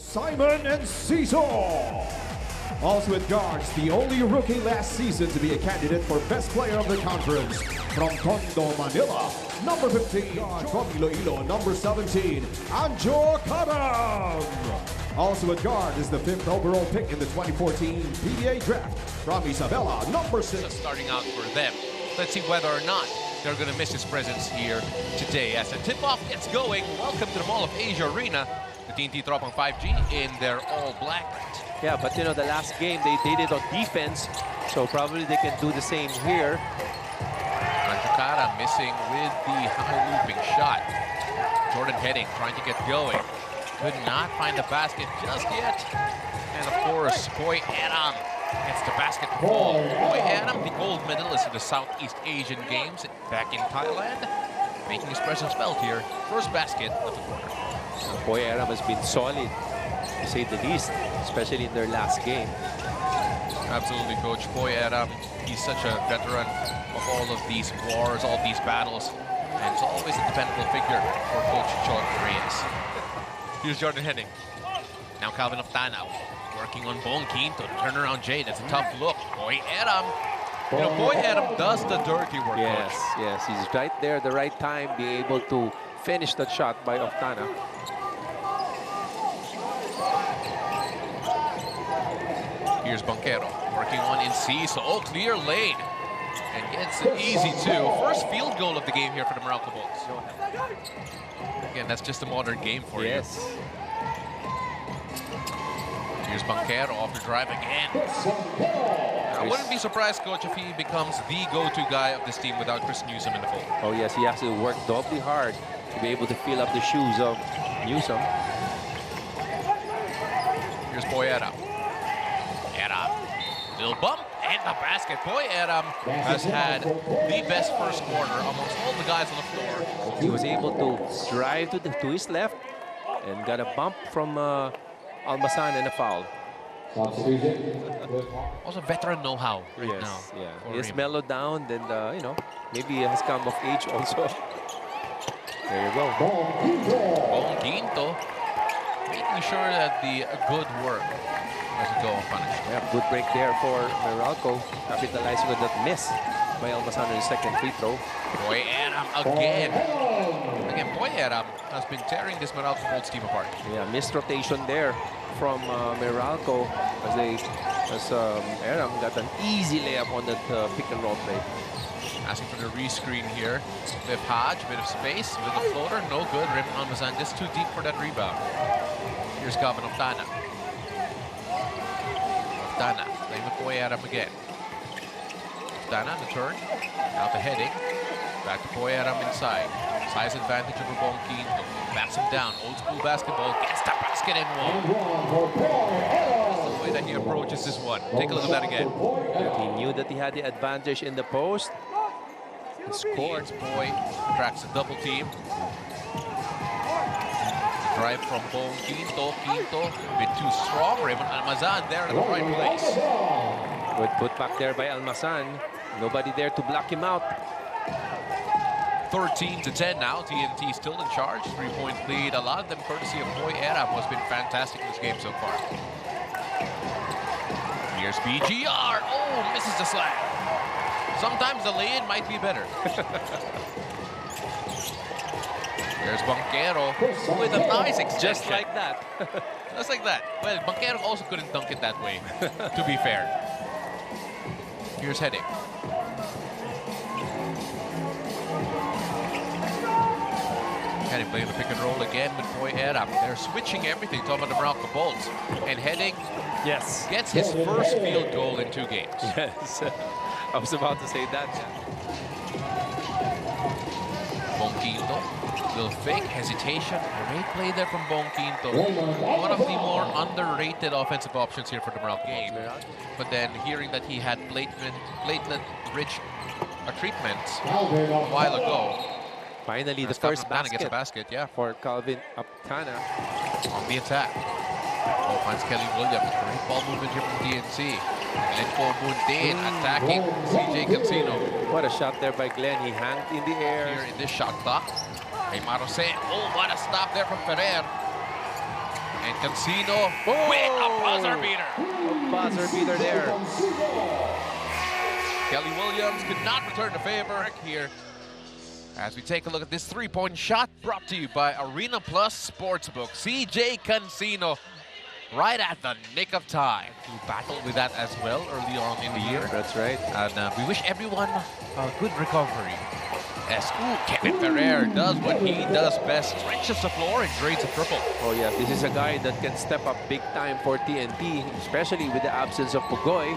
Simon and Cecil. Also at guards, the only rookie last season to be a candidate for Best Player of the Conference. From Tondo, Manila, number 15. Guard from Iloilo, number 17, Anjo Karam. Also at guard is the 5th overall pick in the 2014 PBA draft. From Isabela, number 6. Starting out for them. Let's see whether or not they're going to miss his presence here today. As the tip-off gets going, welcome to the Mall of Asia Arena. The TNT Tropang 5G in their all-black. Yeah, but you know, the last game they did it on defense, so probably they can do the same here. Anjukara missing with the high looping shot. Jordan Heading trying to get going. Could not find the basket just yet. And of course, Boy Adam gets the basketball. Boy Adam, the gold medalist in the Southeast Asian Games back in Thailand, making his presence felt here. First basket of the quarter. Boy Adam has been solid, to say the least, especially in their last game. Absolutely, Coach. Boy Adam, he's such a veteran of all of these wars, all these battles, and he's always a dependable figure for Coach John Reyes. Here's Jordan Heading. Now Calvin Oftana working on Bong Quinto to turn around Jay. That's a tough look. Boy Adam. You know, Boy Adam does the dirty work. Yes, Coach. yes, he's right there at the right time, be able to finish that shot by Oftana. Here's Banquero working on in Cecil. Oh, clear lane. And gets an easy two. First field goal of the game here for the Meralco Bulls. Again, that's just a modern game for you. Yes. Here's Banquero off the drive again. I wouldn't be surprised, Coach, if he becomes the go-to guy of this team without Chris Newsom in the fold. Oh yes, he has to work doubly hard to be able to fill up the shoes of Newsom. Here's Boy Adam. Adam, little bump, and the basket. Boy Adam has had the best first quarter amongst all the guys on the floor. He was able to drive to his left and got a bump from Almasan and a foul. Also veteran know-how right now. Yeah. He's mellowed down, then you know, maybe he has come of age also. There you go. Bong Quinto making sure that the good work doesn't go unpunished. Yeah, good break there for Meralco, capitalizing on that miss by Almasan in the second free throw. Boy Adam again. Again, Boy Adam has been tearing this Meralco Bulls team apart. Yeah, missed rotation there from Meralco as Adam got an easy layup on that pick and roll play. Asking for the rescreen here. With Hodge, bit of space with a floater, no good. Raymond Almazan just too deep for that rebound. Here's Calvin Oftana. Oftana playing with Boy Adam again. Oftana the turn. Now the Heading. Back to Boy Adam inside. Size advantage over Bong Quinto. Backs him down. Old school basketball. Gets the basket and one. That's the way that he approaches this one. Take a look at that again. He knew that he had the advantage in the post. He scored. Boy cracks a double team. Drive from Bong Quinto. Quinto a bit too strong. Raymond Almazan there in the right place. Good put back there by Almasan. Nobody there to block him out. 13-10 now. TNT still in charge. 3-point lead. A lot of them courtesy of Boy Adam, who has been fantastic in this game so far. Here's BGR. Oh, misses the slam. Sometimes the lay-in might be better. There's Banquero with a nice extension. Just like that. Just like that. Well, Banquero also couldn't dunk it that way, to be fair. Here's Heading. Heading playing the pick and roll again with Boy Adam. They're switching everything, talking about the Meralco Bulls. And Heading gets his first field goal in 2 games. Yes. I was about to say that. Bong Quinto, little fake hesitation. Great play there from Bong Quinto. One of the more underrated offensive options here for the Meralco game. But then hearing that he had platelet-rich treatments a while ago. Finally, the first basket gets a basket, yeah, for Calvin Oftana. On the attack. Oh, finds Kelly Williams. Great ball movement here from TNT. Lenko Buntin attacking CJ Cancino. What a shot there by Glenn. He hanged in the air. Here in this shot clock. Hey, Marose. Oh, what a stop there from Ferrer. And Cancino with a buzzer beater. A buzzer beater there. Kelly Williams could not return the favor here. As we take a look at this three-point shot brought to you by Arena Plus Sportsbook. CJ Cancino right at the nick of time to battle with that as well early on in the year. That's right. And we wish everyone a good recovery. As Kevin Ferrer does what he does best, stretches the floor and trades a triple. Oh yeah, this is a guy that can step up big time for TNT, especially with the absence of Pugoy.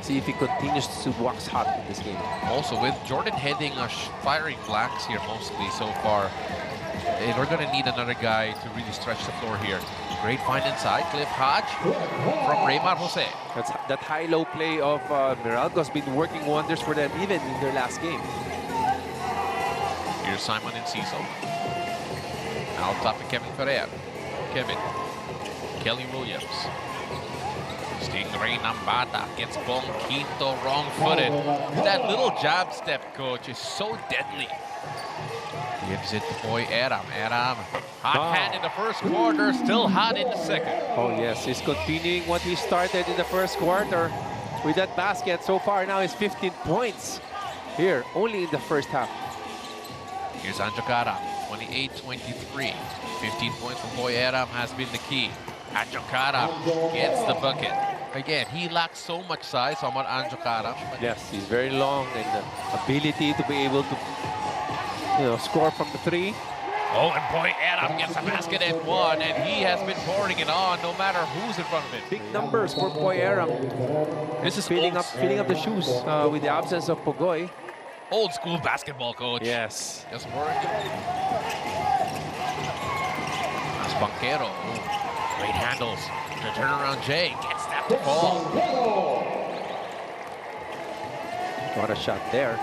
See if he continues to wax hot in this game. Also with Jordan heading firing blanks here mostly so far. We're going to need another guy to really stretch the floor here. Great find inside. Cliff Hodge from Raymar Jose. That high-low play of Meralco has been working wonders for them even in their last game. Here's Simon Enciso. Out top of Kevin Ferrer. Kevin. Kelly Williams. Stingray Nambata gets Bong Quinto wrong-footed. That little jab step, coach, is so deadly. Gives it to Boy Aram. Aram, hot hand in the first quarter, still hot in the second. Oh yes, he's continuing what he started in the first quarter with that basket. So far now is 15 points here, only in the first half. Here's Anjo Karam, 28-23. 15 points from Boy Aram has been the key. Anjo Karam gets the bucket. Again, he lacks so much size, Omar Anjo Karam. Yes, he's very long and the ability to be able to score from the three. Oh, and Boy Aram gets a basket and one, and he has been pouring it on no matter who's in front of him. Big numbers for Boy Aram. This is filling up the shoes with the absence of Pugoy. Old school basketball, coach. Yes. Just work. That's Banquero. Oh, great handles. The turnaround Jay gets that to fall. What a shot there.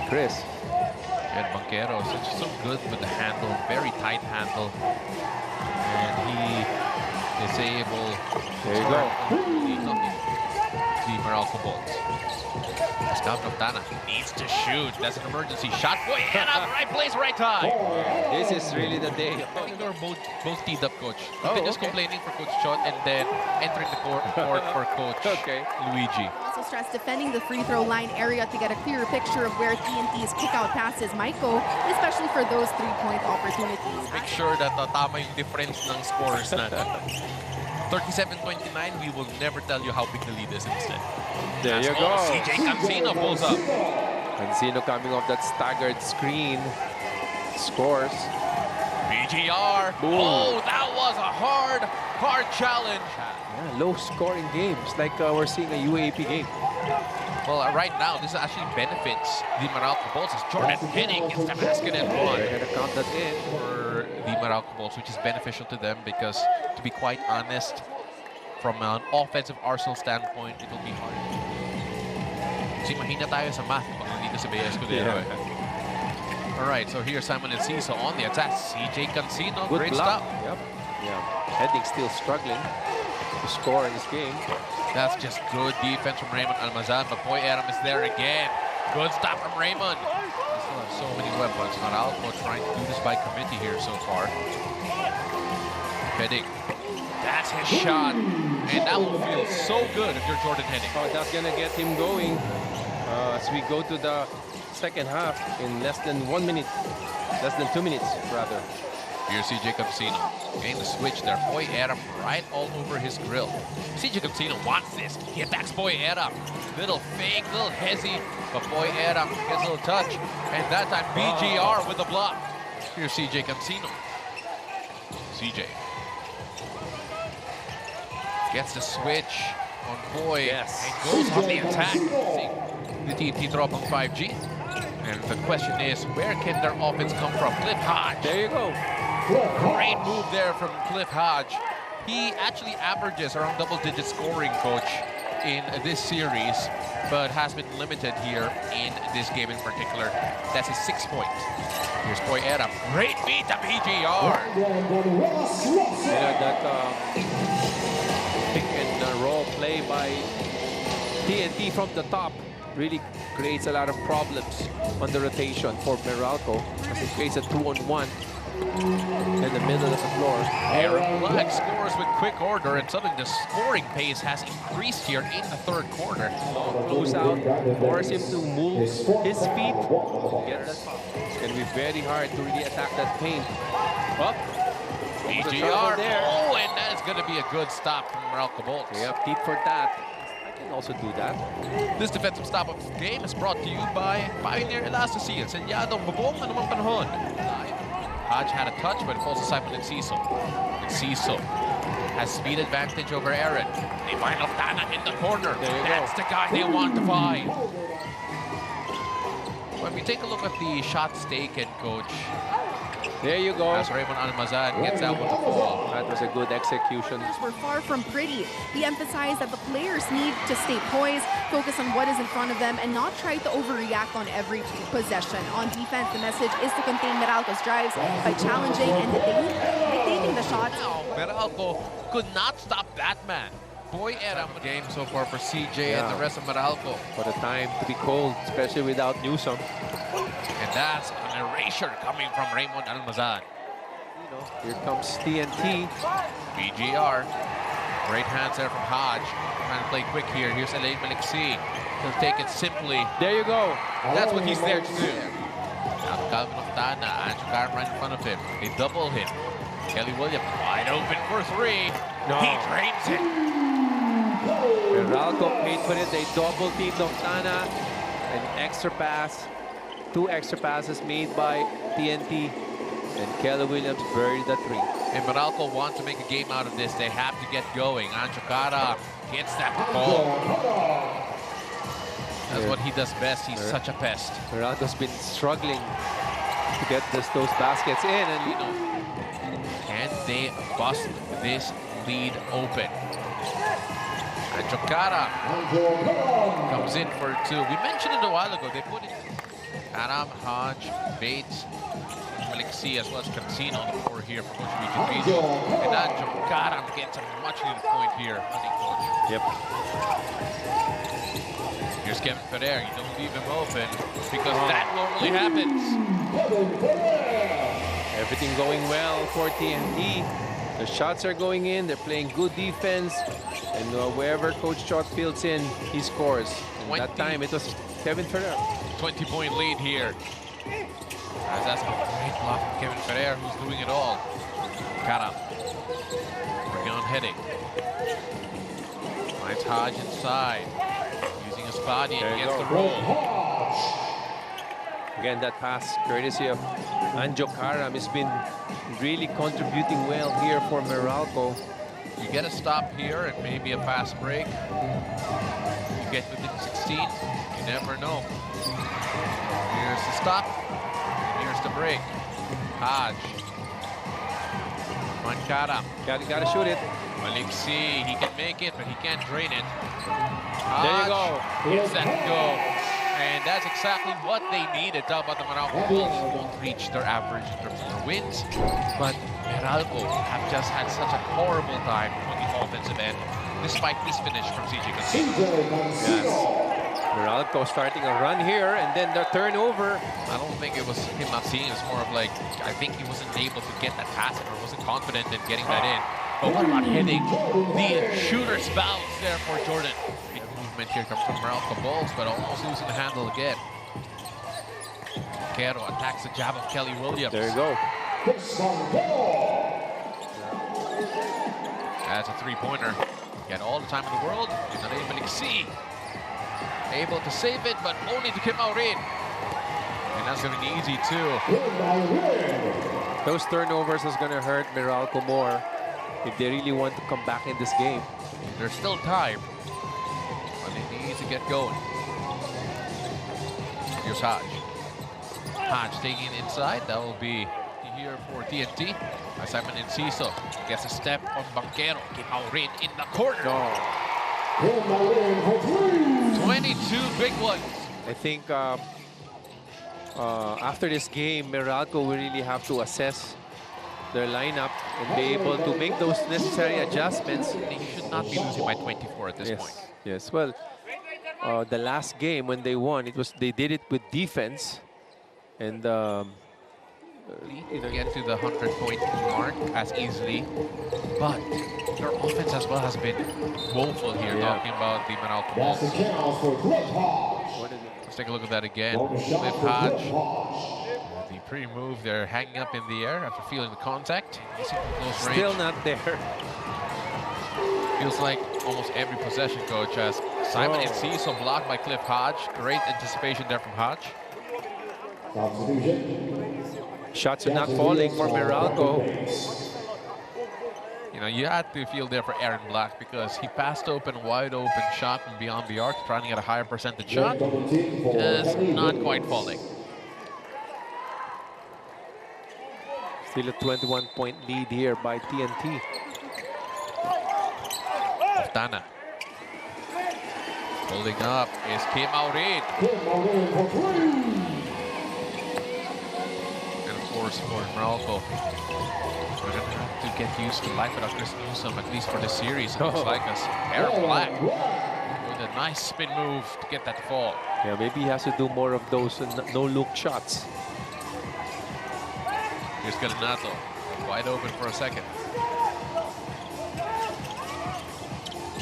Chris. And Banquero is so good with the handle, very tight handle. And he is able There you go. The Meralco Bolts. Pascal Quintana needs to shoot. That's an emergency shot. Boy, head up, right place, right time. This is really the day. I think they're both teed up, coach. They're just complaining for Coach Chot and then entering the court for Coach Luigi. Also stress defending the free throw line area to get a clearer picture of where TNT's kick-out passes might go, especially for those three-point opportunities. Make sure that tama yung difference ng scores natin. 37-29, we will never tell you how big the lead is instead. There you go. CJ Cancino pulls up. Cancino coming off that staggered screen. Scores. BGR. Boom. Oh, that was a hard challenge. Yeah, low scoring games, like we're seeing a UAP game. Well, right now, this actually benefits the Meralco Bolts as Jordan Henning gets the basket and one. They're going to count that in for the Meralco Bolts, which is beneficial to them because, to be quite honest, from an offensive arsenal standpoint, it will be hard. Kasi mahina tayo sa math pag nandito sa Bay Escudero. All right, so here's Simon Enciso on the attack. CJ Cancino, good great block. stop. Yep. Yeah. Henning still struggling to score in this game. That's just good defense from Raymond Almazan, but Boy Aram is there again. Good stop from Raymond. They still have so many weapons. Meralco trying to do this by committee here so far. Heading. That's his shot. And that will feel so good if you're Jordan Henning. Oh, that's going to get him going as we go to the second half in less than 1 minute. Less than 2 minutes, rather. Here's CJ Cancino. Getting the switch there. Boy Aram right all over his grill. CJ Cancino wants this. He attacks Boy Aram. Little fake, little hezzy, but Boy Aram gets a little touch. And that time BGR with the block. Here's CJ Cancino. CJ gets the switch on Boy and goes on the attack. The TNT Tropang 5G. And the question is, where can their offense come from? Cliff Hodge. There you go. Great move there from Cliff Hodge. He actually averages around double-digit scoring, coach, in this series, but has been limited here in this game in particular. That's his 6 points. Here's Boy Aram. Great beat to PGR. Yeah, that pick and roll play by TNT from the top really creates a lot of problems on the rotation for Meralco as it creates a 2-on-1 in the middle of the floor. Aaron Black scores with quick order, and suddenly the scoring pace has increased here in the third quarter. Close out, force him to move his feet. Get that foul. It's going to be very hard to really attack that paint. Up. BGR. Oh, and that is going to be a good stop from Meralco Bolts. Yep, tit for tat. I can also do that. This defensive stop of the game is brought to you by Pioneer Elasticseal. Senyadong bubong na naman panahon. Hodge had a touch, but it falls aside with Enciso. Enciso has speed advantage over Aaron. They find Oftana in the corner. That's the guy they want to find. When we take a look at the shots taken, Coach, there you go. as Raymond Almazan gets that one to fall. That was a good execution. Were far from pretty. He emphasized that the players need to stay poised, focus on what is in front of them, and not try to overreact on every possession. On defense, the message is to contain Meralco's drives by challenging and dictating the shots. Now, Meralco could not stop that man. Boy, Eram game so far for CJ and the rest of Meralco. What a time to be cold, especially without Newsom. And that's an erasure coming from Raymond Almazan. Here comes TNT. BGR. Great hands there from Hodge. Trying to play quick here. Here's Elaine Maliksi. He'll take it simply. There you go. That's what he's there to do. Now Calvin Oftana. Andrew Carr right in front of him. They double him. Kelly Williams wide open for three. No. He drains it. Meralco paid for it. They double teamed Oftana. An extra pass. 2 extra passes made by TNT. And Kelly Williams buried the 3. And Meralco want to make a game out of this. They have to get going. Anchokara gets that ball. That's what he does best. He's such a pest. Meralco's been struggling to get those baskets in. And can they bust this lead open? Anchokara comes in for 2. We mentioned it a while ago. They put it Aram, Hodge, Bates, Maliksi, as well as Casino on the floor here for Coach Region Region. And Anchokara gets a much-needed point here, honey coach. Yep. Here's Kevin Ferrer. You don't leave him open because that normally happens. Everything going well for TNT. The shots are going in. They're playing good defense. And wherever Coach Chot fields in, he scores. And that time, it was Kevin Ferrer. 20-point lead here. As that's a great block from Kevin Ferrer, who's doing it all. Cara working on heading. Finds Hodge inside. Using his body and gets the roll. Again, that pass courtesy of Anjo Karam has been really contributing well here for Meralco. You get a stop here and maybe a fast break. You get within 16, you never know. Here's the stop. Here's the break. Hodge. Mankara. Gotta shoot it. Maliksi, he can make it, but he can't drain it. Hodge, there you go. Here's that go. And that's exactly what they needed. How about the Meralco Bulls won't reach their average in terms of their wins. But Meralco have just had such a horrible time on the offensive end, despite this finish from CJ Gonzalez. Yes. Meralco starting a run here, and then the turnover. I don't think it was him not seeing. It's more of like, I think he wasn't able to get that pass or wasn't confident in getting that in. But what about hitting the shooter's bounce there for Jordan? Big movement here comes from Meralco Bulls, but almost losing the handle again. Quero attacks the jab of Kelly Williams. There you go. That's a three-pointer. Get all the time in the world. And then Maliksi able to save it, but only to Kim Aurin. And that's going to be easy too. Those turnovers is going to hurt Meralco more if they really want to come back in this game. There's still time, but they need to get going. Here's Hodge. Hodge taking it inside. That will be here for TNT. Simon Enciso gets a step on Banquero. Kim Aurin in the corner. No. 22 big ones. I think after this game, Meralco will really have to assess their lineup and be able to make those necessary adjustments. They should not be losing by 24 at this point. Yes. Well, the last game when they won, they did it with defense, and get to the 100-point mark as easily, but their offense as well has been woeful here. Yeah. Talking about the Meralco That's the Bulls. challenge for Cliff Hodge. Let's take a look at that again. Bonus shot Cliff for Cliff Hodge. Hodge. The pre-move, they're hanging up in the air after feeling the contact. He's in close range. Still not there. Feels like almost every possession, coach, has Simon Enciso blocked by Cliff Hodge. Great anticipation there from Hodge. Substitution. Shots are not falling for Meralco. You know, you had to feel there for Aaron Black because he passed open, wide open shot from beyond the arc, trying to get a higher percentage shot. Just not quite falling. Still a 21-point lead here by TNT. Tana. Holding up is Kim Aurin. And of course, for Meralco, we're going to have to get used to life without Chris Newsom, at least for this series. It looks like us. Aaron Black with a nice spin move to get that fall. Yeah, maybe he has to do more of those no-look shots. Here's Galinato, wide open for a second.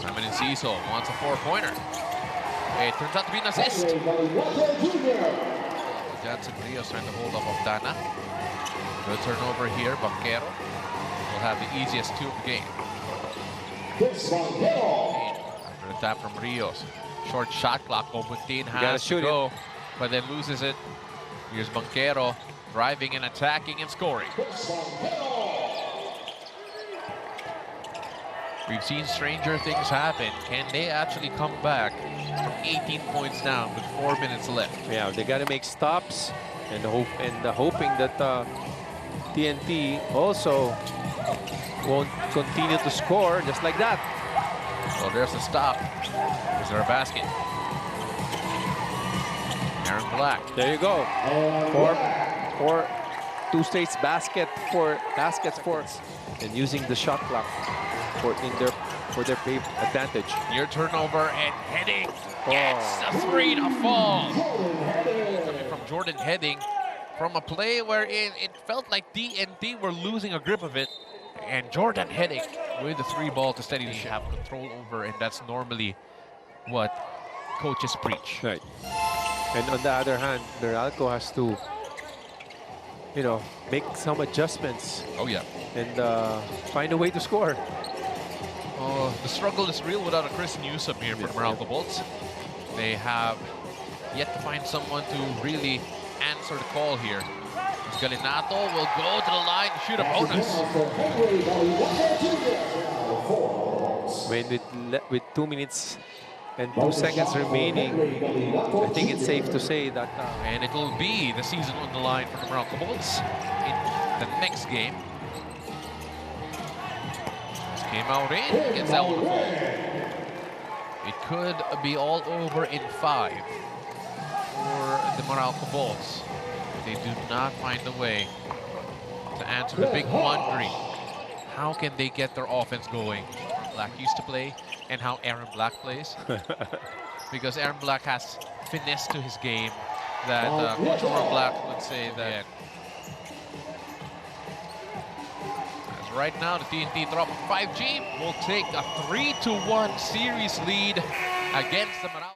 Simon Enciso wants a four-pointer. It turns out to be an assist. Jansen Rios trying to hold up of Dana. Good turnover here. Banquero will have the easiest two of the game. After the tap from Rios. Short shot clock. Obutin has to go, but then loses it. Here's Banquero driving and attacking and scoring. We've seen stranger things happen. Can they actually come back from 18 points down with 4 minutes left? Yeah, they got to make stops and hoping that TNT also won't continue to score just like that. Well, there's a stop. Is there a basket? Aaron Black. There you go. Four two straight baskets for and using the shot clock for their advantage. Near turnover and Heading gets a three to fall. Coming from Jordan Heading from a play where it felt like TNT were losing a grip of it, and Jordan Heading with the three ball to steady the shot, have control over, and that's normally what coaches preach. Right. And on the other hand, Meralco has to, you know, make some adjustments. Oh yeah. And find a way to score. The struggle is real without a Chris Newsom here for the Meralco Bolts. They have yet to find someone to really answer the call here. Galinato will go to the line to shoot a bonus. With 2 minutes and 2 seconds remaining, I think it's safe to say that... and it will be the season on the line for the Meralco Bolts in the next game. Came out in, gets that one to fall. It could be all over in 5 for the Meralco Bolts. They do not find a way to answer the big quandary. How can they get their offense going? Black used to play, and how Aaron Black plays. Because Aaron Black has finesse to his game that Coach Aaron Black would say that. As right now, the TNT Tropang 5G will take a 3-1 series lead against the Meralco.